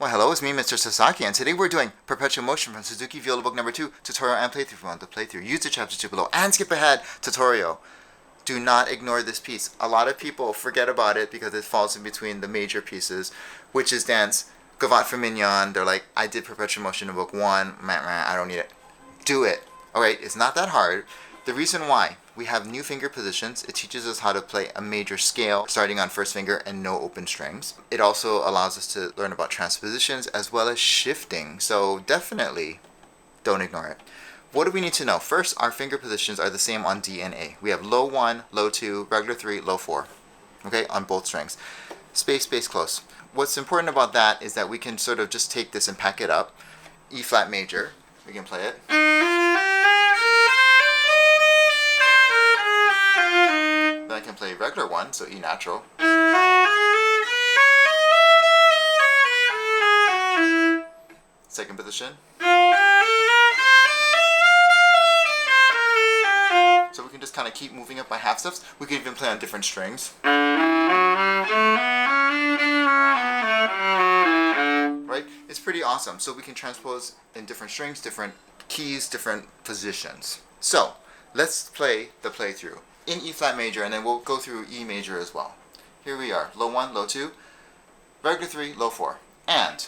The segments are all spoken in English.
Well, hello, it's me, MrSasaki, and today we're doing Perpetual Motion from Suzuki Viola Book number 2, tutorial and playthrough. If you want the playthrough, use the chapter 2 below and skip ahead tutorial. Do not ignore this piece. A lot of people forget about it because it falls in between the major pieces, which is dance, gavotte for mignon. They're like, I did Perpetual Motion in Book 1, I don't need it. Do it. Alright, it's not that hard. The reason why, we have new finger positions. It teaches us how to play a major scale starting on first finger and no open strings. It also allows us to learn about transpositions as well as shifting. So definitely don't ignore it. What do we need to know? First, our finger positions are the same on D and A. We have low 1, low 2, regular 3, low 4. Okay, on both strings. Space, space, close. What's important about that is that we can sort of just take this and pack it up. E flat major, we can play it. Then I can play regular 1, so E natural. Second position. So we can just kind of keep moving up by half steps. We can even play on different strings. Right? It's pretty awesome. So we can transpose in different strings, different keys, different positions. So let's play the playthrough in E flat major, and then we'll go through E major as well. Here we are. Low 1, low 2, regular 3, low 4, and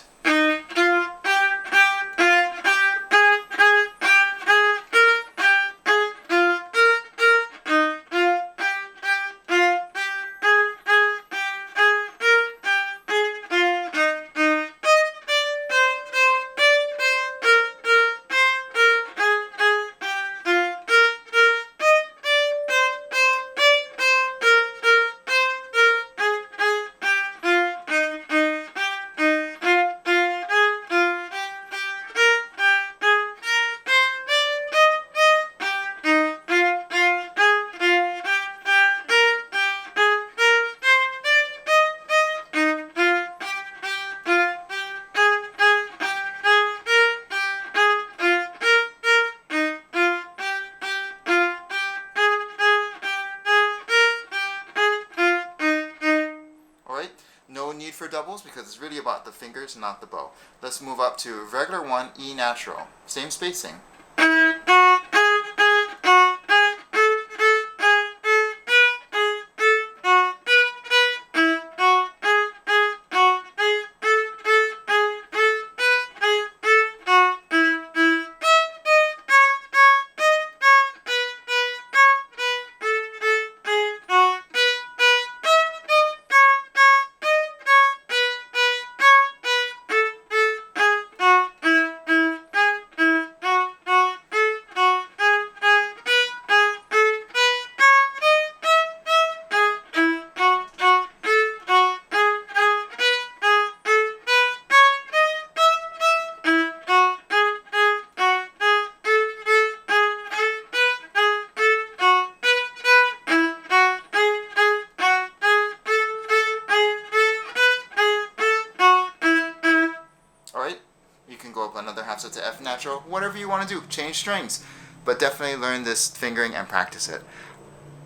no need for doubles because it's really about the fingers, not the bow. Let's move up to regular 1, E natural. Same spacing. You can go up another half step to F natural, whatever you want to do, change strings. But definitely learn this fingering and practice it.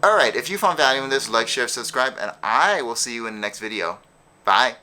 Alright, if you found value in this, like, share, subscribe, and I will see you in the next video. Bye!